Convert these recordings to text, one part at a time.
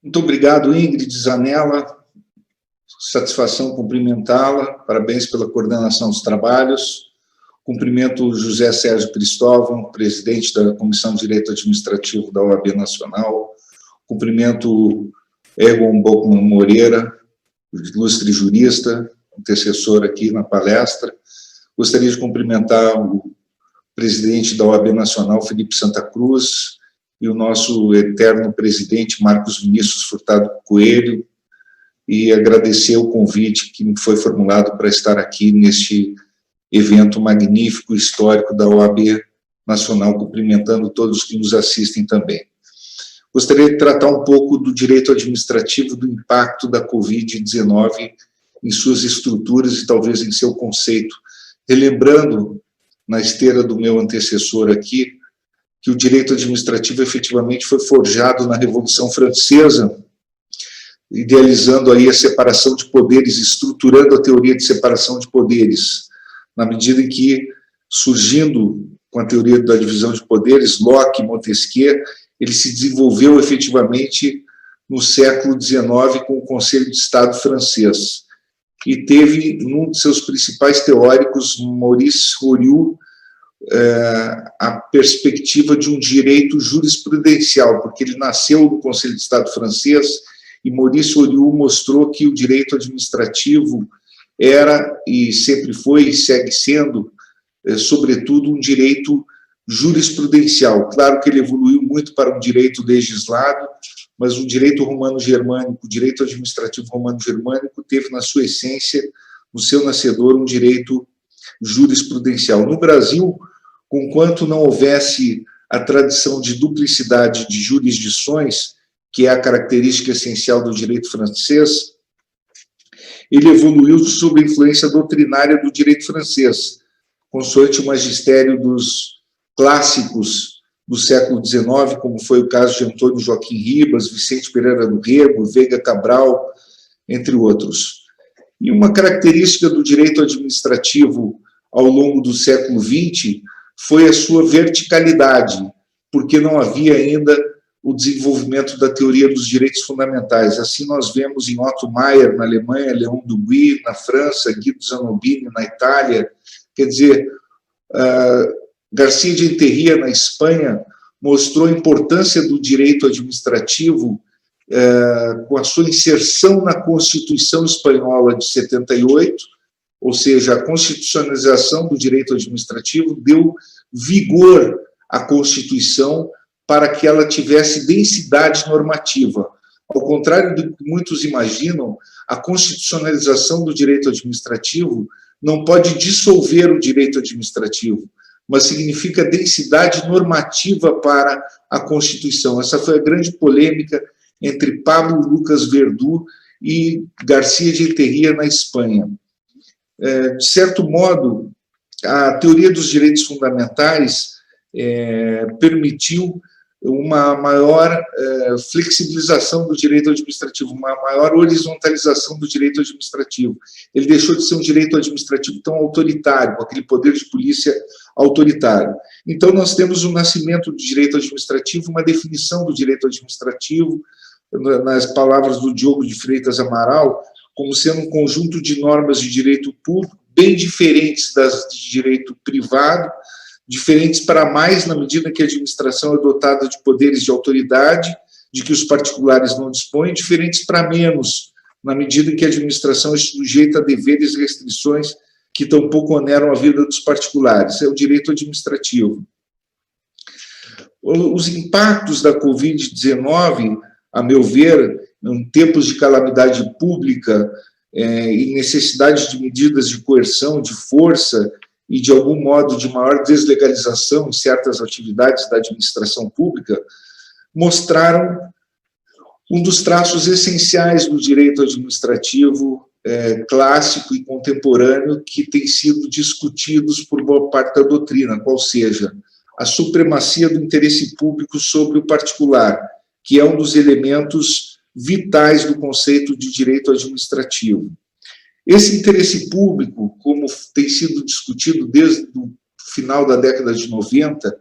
Muito obrigado, Ingrid Zanella. Satisfação cumprimentá-la. Parabéns pela coordenação dos trabalhos. Cumprimento o José Sérgio Cristóvão, presidente da Comissão de Direito Administrativo da OAB Nacional. Cumprimento o Egon Bockmann Moreira, ilustre jurista, antecessor aqui na palestra. Gostaria de cumprimentar o presidente da OAB Nacional, Felipe Santa Cruz, e o nosso eterno presidente, Marcos Vinícius Furtado Coelho, e agradecer o convite que me foi formulado para estar aqui neste evento magnífico e histórico da OAB Nacional, cumprimentando todos que nos assistem também. Gostaria de tratar um pouco do direito administrativo, do impacto da Covid-19 em suas estruturas e talvez em seu conceito, relembrando, na esteira do meu antecessor aqui, que o direito administrativo efetivamente foi forjado na Revolução Francesa, idealizando aí a separação de poderes, estruturando a teoria de separação de poderes, na medida em que, surgindo com a teoria da divisão de poderes, Locke e Montesquieu, ele se desenvolveu efetivamente no século XIX com o Conselho de Estado francês. E teve, um de seus principais teóricos, Maurice Horiot, a perspectiva de um direito jurisprudencial, porque ele nasceu no Conselho de Estado francês, e Maurice Horiot mostrou que o direito administrativo era, e sempre foi, e segue sendo, sobretudo, um direito jurisprudencial. Claro que ele evoluiu muito para um direito legislado, mas o direito romano-germânico, o direito administrativo romano-germânico teve na sua essência, no seu nascedor, um direito jurisprudencial. No Brasil, conquanto não houvesse a tradição de duplicidade de jurisdições, que é a característica essencial do direito francês, ele evoluiu sob a influência doutrinária do direito francês, consoante o magistério dos clássicos do século XIX, como foi o caso de Antônio Joaquim Ribas, Vicente Pereira do Rego, Veiga Cabral, entre outros. E uma característica do direito administrativo ao longo do século XX foi a sua verticalidade, porque não havia ainda o desenvolvimento da teoria dos direitos fundamentais. Assim nós vemos em Otto Meyer, na Alemanha, Léon Duguay, na França, Guido Zanobini, na Itália. Quer dizer, Garcia de Enterria, na Espanha, mostrou a importância do direito administrativo com a sua inserção na Constituição Espanhola de 78, ou seja, a constitucionalização do direito administrativo deu vigor à Constituição para que ela tivesse densidade normativa. Ao contrário do que muitos imaginam, a constitucionalização do direito administrativo não pode dissolver o direito administrativo, mas significa densidade normativa para a Constituição. Essa foi a grande polêmica entre Pablo Lucas Verdú e Garcia de Enterria, na Espanha. De certo modo, a teoria dos direitos fundamentais permitiu uma maior flexibilização do direito administrativo, uma maior horizontalização do direito administrativo. Ele deixou de ser um direito administrativo tão autoritário, com aquele poder de polícia autoritário. Então, nós temos o nascimento do direito administrativo, uma definição do direito administrativo, nas palavras do Diogo de Freitas Amaral, como sendo um conjunto de normas de direito público bem diferentes das de direito privado, diferentes para mais na medida que a administração é dotada de poderes de autoridade, de que os particulares não dispõem, diferentes para menos, na medida em que a administração é sujeita a deveres e restrições que tampouco oneram a vida dos particulares. É o direito administrativo. Os impactos da Covid-19, a meu ver, em tempos de calamidade pública e necessidade de medidas de coerção, de força, e, de algum modo, de maior deslegalização em certas atividades da administração pública, mostraram um dos traços essenciais do direito administrativo clássico e contemporâneo que tem sido discutidos por boa parte da doutrina, qual seja a supremacia do interesse público sobre o particular, que é um dos elementos vitais do conceito de direito administrativo. Esse interesse público, como tem sido discutido desde o final da década de 90,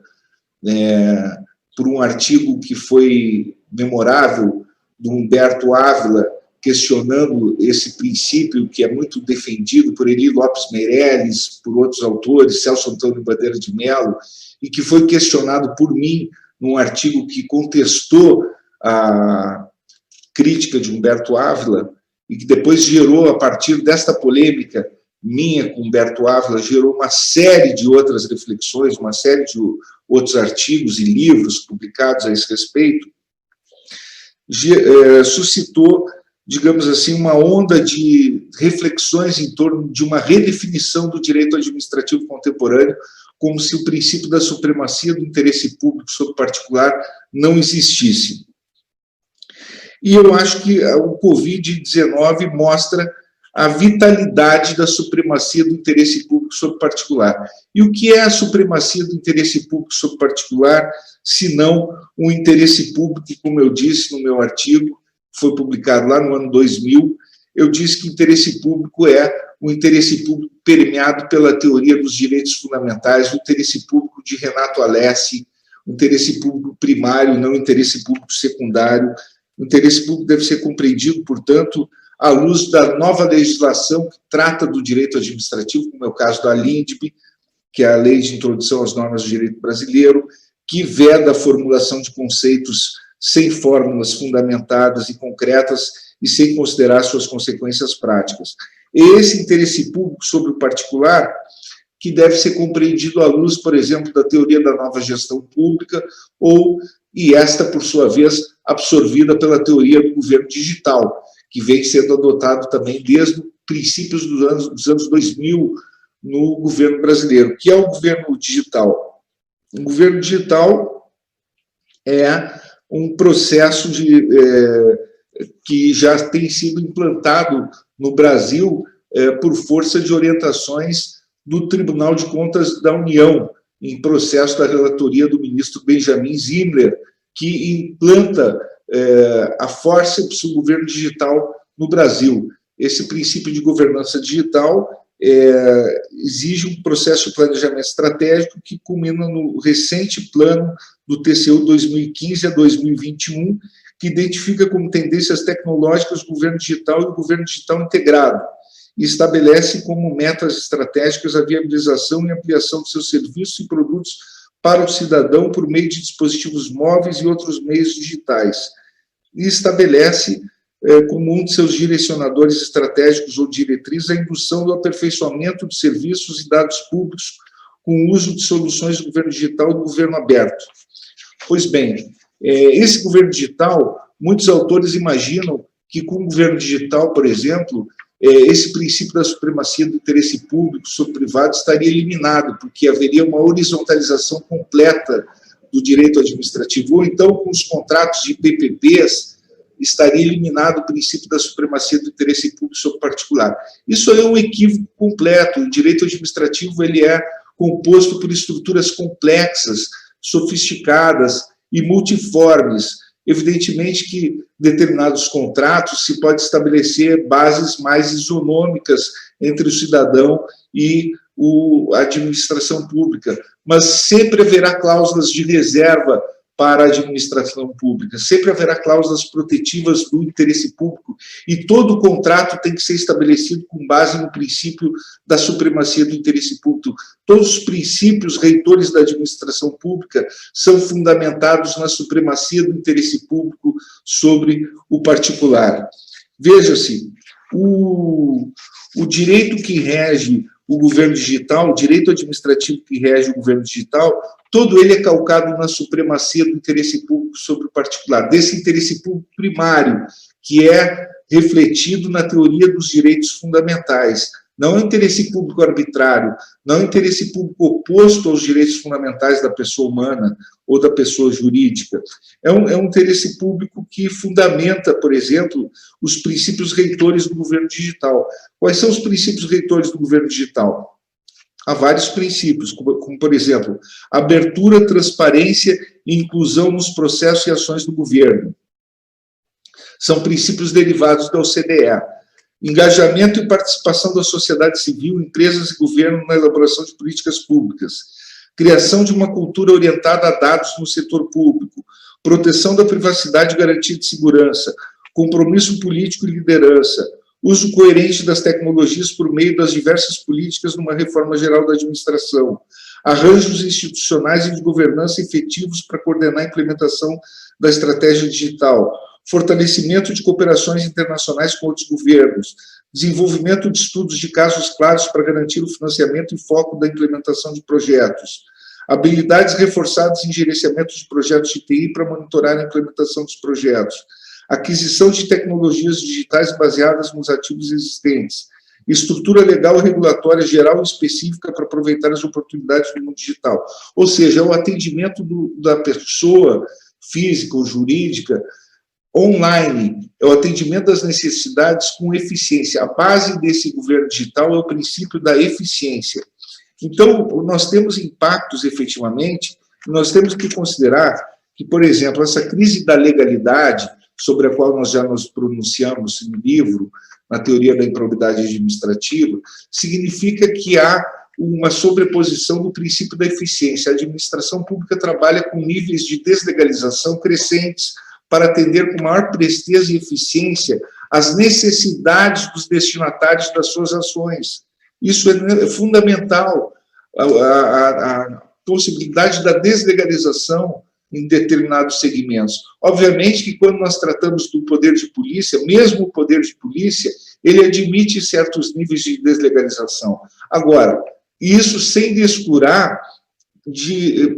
por um artigo que foi memorável do Humberto Ávila, questionando esse princípio que é muito defendido por Eri Lopes Meirelles, por outros autores, Celso Antônio Bandeira de Mello, e que foi questionado por mim num artigo que contestou a crítica de Humberto Ávila, e que depois gerou, a partir desta polêmica minha com Humberto Ávila, gerou uma série de outras reflexões, uma série de outros artigos e livros publicados a esse respeito, suscitou, digamos assim, uma onda de reflexões em torno de uma redefinição do direito administrativo contemporâneo, como se o princípio da supremacia do interesse público sobre o particular não existisse. E eu acho que o Covid-19 mostra a vitalidade da supremacia do interesse público sobre o particular. E o que é a supremacia do interesse público sobre o particular, se não um interesse público, que, como eu disse no meu artigo, foi publicado lá no ano 2000, eu disse que o interesse público é o interesse público permeado pela teoria dos direitos fundamentais, o interesse público de Renato Alessi, o interesse público primário, não o interesse público secundário. O interesse público deve ser compreendido, portanto, à luz da nova legislação que trata do direito administrativo, como é o caso da LINDB, que é a Lei de Introdução às Normas do Direito Brasileiro, que veda a formulação de conceitos sem fórmulas fundamentadas e concretas e sem considerar suas consequências práticas. Esse interesse público sobre o particular que deve ser compreendido à luz, por exemplo, da teoria da nova gestão pública, e esta, por sua vez, absorvida pela teoria do governo digital, que vem sendo adotado também desde os princípios dos anos 2000 no governo brasileiro. O que é o governo digital? O governo digital é um processo que já tem sido implantado no Brasil por força de orientações do Tribunal de Contas da União, em processo da relatoria do ministro Benjamin Zimmer, que implanta a forceps do governo digital no Brasil. Esse princípio de governança digital exige um processo de planejamento estratégico que culmina no recente plano do TCU 2015 a 2021, que identifica como tendências tecnológicas o governo digital e o governo digital integrado, e estabelece como metas estratégicas a viabilização e ampliação de seus serviços e produtos para o cidadão por meio de dispositivos móveis e outros meios digitais. E estabelece como um de seus direcionadores estratégicos ou diretrizes a indução do aperfeiçoamento de serviços e dados públicos com o uso de soluções do governo digital e do governo aberto. Pois bem, esse governo digital, muitos autores imaginam que com o governo digital, por exemplo, esse princípio da supremacia do interesse público sobre o privado estaria eliminado, porque haveria uma horizontalização completa do direito administrativo, ou então, com os contratos de PPPs, estaria eliminado o princípio da supremacia do interesse público sobre o particular. Isso é um equívoco completo. O direito administrativo ele é composto por estruturas complexas, sofisticadas e multiformes. Evidentemente que determinados contratos se pode estabelecer bases mais isonômicas entre o cidadão e a administração pública, mas sempre haverá cláusulas de reserva para a administração pública, sempre haverá cláusulas protetivas do interesse público, e todo contrato tem que ser estabelecido com base no princípio da supremacia do interesse público. Todos os princípios reitores da administração pública são fundamentados na supremacia do interesse público sobre o particular. Veja-se, o direito que rege o governo digital, o direito administrativo que rege o governo digital, todo ele é calcado na supremacia do interesse público sobre o particular, desse interesse público primário, que é refletido na teoria dos direitos fundamentais. Não é um interesse público arbitrário, não é um interesse público oposto aos direitos fundamentais da pessoa humana ou da pessoa jurídica. É um interesse público que fundamenta, por exemplo, os princípios reitores do governo digital. Quais são os princípios reitores do governo digital? Há vários princípios, como por exemplo, abertura, transparência e inclusão nos processos e ações do governo. São princípios derivados da OCDE. Engajamento e participação da sociedade civil, empresas e governo na elaboração de políticas públicas. Criação de uma cultura orientada a dados no setor público. Proteção da privacidade e garantia de segurança. compromisso político e liderança, uso coerente das tecnologias por meio das diversas políticas numa reforma geral da administração, arranjos institucionais e de governança efetivos para coordenar a implementação da estratégia digital, fortalecimento de cooperações internacionais com outros governos, desenvolvimento de estudos de casos claros para garantir o financiamento e foco da implementação de projetos, habilidades reforçadas em gerenciamento de projetos de TI para monitorar a implementação dos projetos, aquisição de tecnologias digitais baseadas nos ativos existentes, estrutura legal e regulatória geral e específica para aproveitar as oportunidades do mundo digital. Ou seja, é o atendimento da pessoa física ou jurídica online, é o atendimento das necessidades com eficiência. A base desse governo digital é o princípio da eficiência. Então, nós temos impactos, efetivamente, e nós temos que considerar que, por exemplo, essa crise da legalidade, sobre a qual nós já nos pronunciamos no livro, na teoria da improbidade administrativa, significa que há uma sobreposição do princípio da eficiência. A administração pública trabalha com níveis de deslegalização crescentes para atender com maior presteza e eficiência as necessidades dos destinatários das suas ações. Isso é fundamental, a possibilidade da deslegalização em determinados segmentos. Obviamente que quando nós tratamos do poder de polícia, mesmo o poder de polícia, ele admite certos níveis de deslegalização. Agora, isso sem descurar de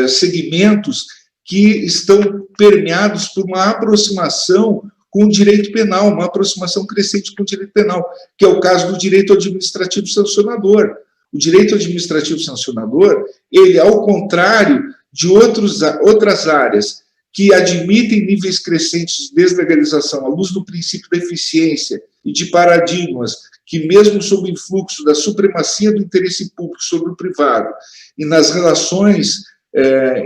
segmentos que estão permeados por uma aproximação com o direito penal, uma aproximação crescente com o direito penal, que é o caso do direito administrativo sancionador. O direito administrativo sancionador, ele, ao contrário de outras áreas que admitem níveis crescentes de deslegalização à luz do princípio da eficiência e de paradigmas que, mesmo sob o influxo da supremacia do interesse público sobre o privado e nas relações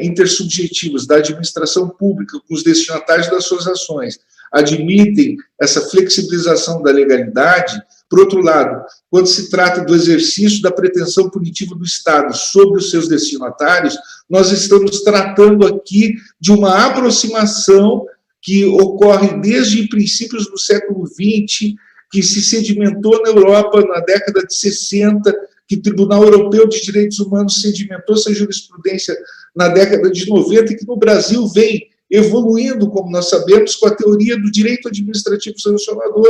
intersubjetivas da administração pública com os destinatários das suas ações, admitem essa flexibilização da legalidade. Por outro lado, quando se trata do exercício da pretensão punitiva do Estado sobre os seus destinatários, nós estamos tratando aqui de uma aproximação que ocorre desde princípios do século XX, que se sedimentou na Europa na década de 60, que o Tribunal Europeu de Direitos Humanos sedimentou essa jurisprudência na década de 90, e que no Brasil vem evoluindo, como nós sabemos, com a teoria do direito administrativo sancionador,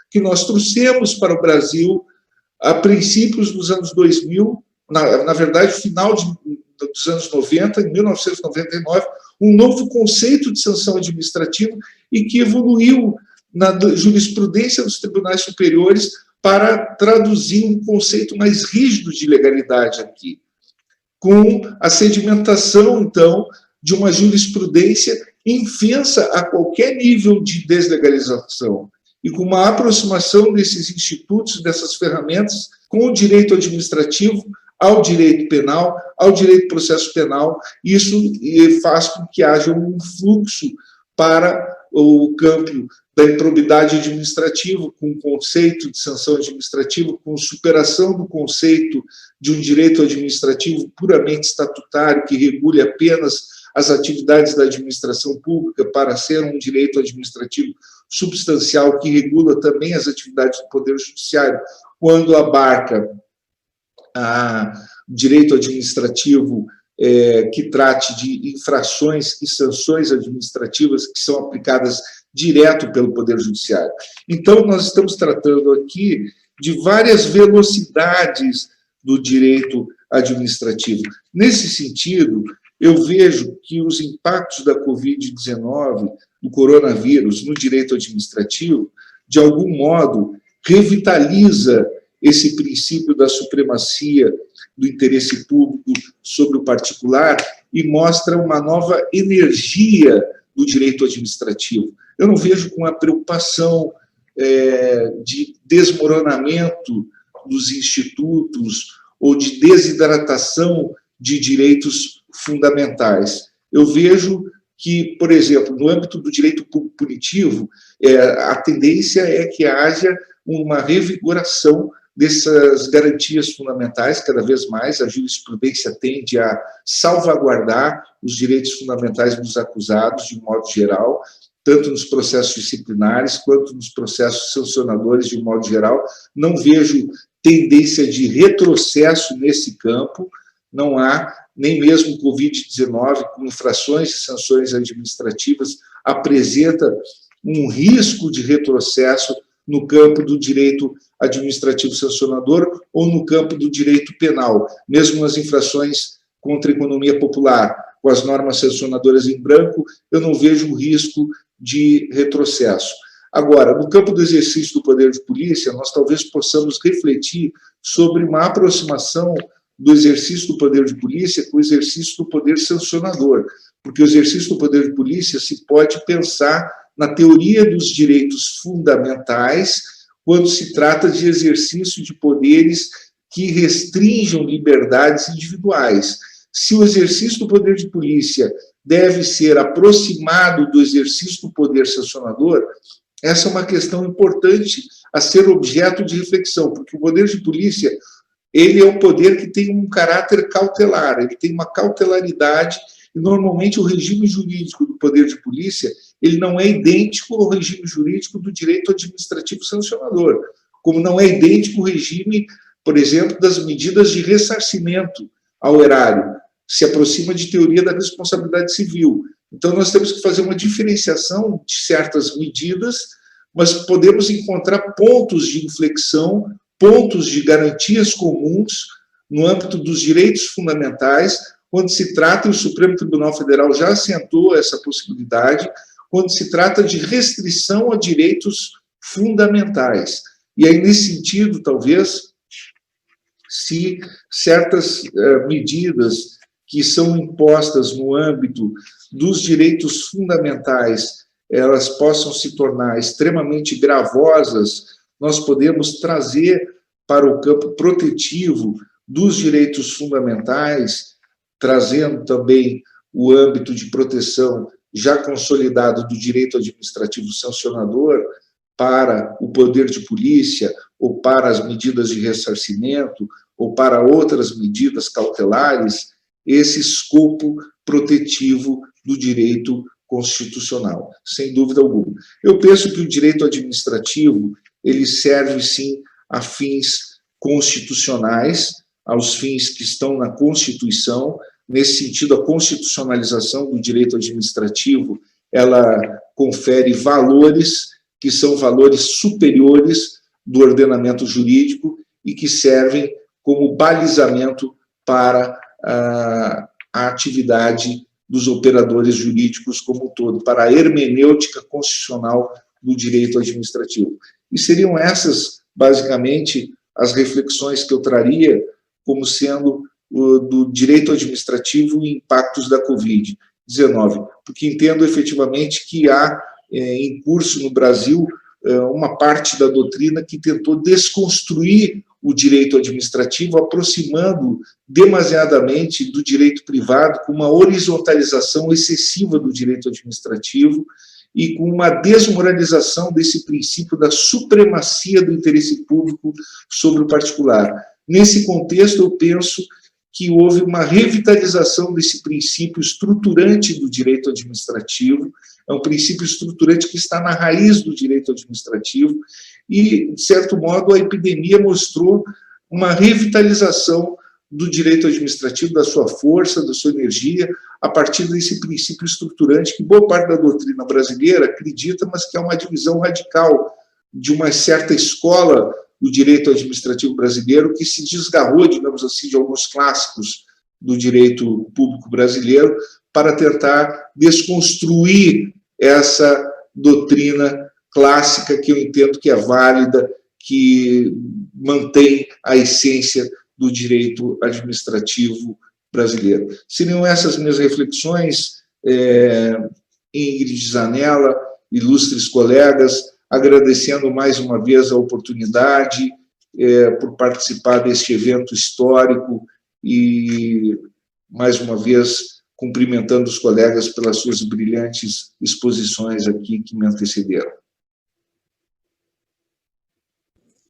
que nós trouxemos para o Brasil a princípios dos anos 2000, na verdade, final dos anos 90, em 1999, um novo conceito de sanção administrativa e que evoluiu na jurisprudência dos tribunais superiores para traduzir um conceito mais rígido de legalidade aqui, com a sedimentação, então, de uma jurisprudência infensa a qualquer nível de deslegalização e com uma aproximação desses institutos, dessas ferramentas, com o direito administrativo, ao direito penal, ao direito do processo penal. Isso faz com que haja um fluxo para o campo da improbidade administrativa, com o conceito de sanção administrativa, com superação do conceito de um direito administrativo puramente estatutário, que regule apenas as atividades da administração pública, para ser um direito administrativo substancial, que regula também as atividades do Poder Judiciário, quando abarca direito administrativo que trate de infrações e sanções administrativas que são aplicadas direto pelo Poder Judiciário. Então, nós estamos tratando aqui de várias velocidades do direito administrativo. Nesse sentido, eu vejo que os impactos da Covid-19, do coronavírus, no direito administrativo, de algum modo, revitaliza esse princípio da supremacia do interesse público sobre o particular e mostra uma nova energia do direito administrativo. Eu não vejo com a preocupação de desmoronamento dos institutos ou de desidratação de direitos fundamentais. Eu vejo que, por exemplo, no âmbito do direito punitivo, a tendência é que haja uma revigoração dessas garantias fundamentais. Cada vez mais a jurisprudência tende a salvaguardar os direitos fundamentais dos acusados, de um modo geral, tanto nos processos disciplinares quanto nos processos sancionadores, de um modo geral. Não vejo tendência de retrocesso nesse campo, não há, nem mesmo o Covid-19, com infrações e sanções administrativas, apresenta um risco de retrocesso no campo do direito administrativo sancionador ou no campo do direito penal, mesmo nas infrações contra a economia popular, com as normas sancionadoras em branco, eu não vejo risco de retrocesso. Agora, no campo do exercício do poder de polícia, nós talvez possamos refletir sobre uma aproximação do exercício do poder de polícia com o exercício do poder sancionador, porque o exercício do poder de polícia se pode pensar na teoria dos direitos fundamentais quando se trata de exercício de poderes que restringam liberdades individuais. Se o exercício do poder de polícia deve ser aproximado do exercício do poder sancionador, essa é uma questão importante a ser objeto de reflexão, porque o poder de polícia, ele é um poder que tem um caráter cautelar, ele tem uma cautelaridade, e normalmente o regime jurídico do poder de polícia, ele não é idêntico ao regime jurídico do direito administrativo sancionador, como não é idêntico o regime, por exemplo, das medidas de ressarcimento ao erário, se aproxima de teoria da responsabilidade civil. Então, nós temos que fazer uma diferenciação de certas medidas, mas podemos encontrar pontos de inflexão, pontos de garantias comuns no âmbito dos direitos fundamentais, quando se trata, e o Supremo Tribunal Federal já assentou essa possibilidade, quando se trata de restrição a direitos fundamentais. E aí, nesse sentido, talvez, se certas medidas que são impostas no âmbito dos direitos fundamentais, elas possam se tornar extremamente gravosas, nós podemos trazer para o campo protetivo dos direitos fundamentais, trazendo também o âmbito de proteção já consolidado do direito administrativo sancionador para o poder de polícia, ou para as medidas de ressarcimento, ou para outras medidas cautelares, esse escopo protetivo do direito constitucional, sem dúvida alguma. Eu penso que o direito administrativo, ele serve, sim, a fins constitucionais, aos fins que estão na Constituição. Nesse sentido, a constitucionalização do direito administrativo, ela confere valores que são valores superiores do ordenamento jurídico e que servem como balizamento para a atividade dos operadores jurídicos como um todo, para a hermenêutica constitucional do direito administrativo. E seriam essas, basicamente, as reflexões que eu traria como sendo do direito administrativo e impactos da Covid-19, porque entendo efetivamente que há em curso no Brasil uma parte da doutrina que tentou desconstruir o direito administrativo, aproximando demasiadamente do direito privado, com uma horizontalização excessiva do direito administrativo e com uma desmoralização desse princípio da supremacia do interesse público sobre o particular. Nesse contexto, eu penso que houve uma revitalização desse princípio estruturante do direito administrativo, é um princípio estruturante que está na raiz do direito administrativo e, de certo modo, a epidemia mostrou uma revitalização do direito administrativo, da sua força, da sua energia, a partir desse princípio estruturante que boa parte da doutrina brasileira acredita, mas que é uma divisão radical de uma certa escola do direito administrativo brasileiro que se desgarrou, digamos assim, de alguns clássicos do direito público brasileiro para tentar desconstruir essa doutrina clássica que eu entendo que é válida, que mantém a essência do direito administrativo brasileiro. Seriam essas minhas reflexões, Ingrid Zanella, ilustres colegas, agradecendo mais uma vez a oportunidade por participar deste evento histórico e, mais uma vez, cumprimentando os colegas pelas suas brilhantes exposições aqui que me antecederam.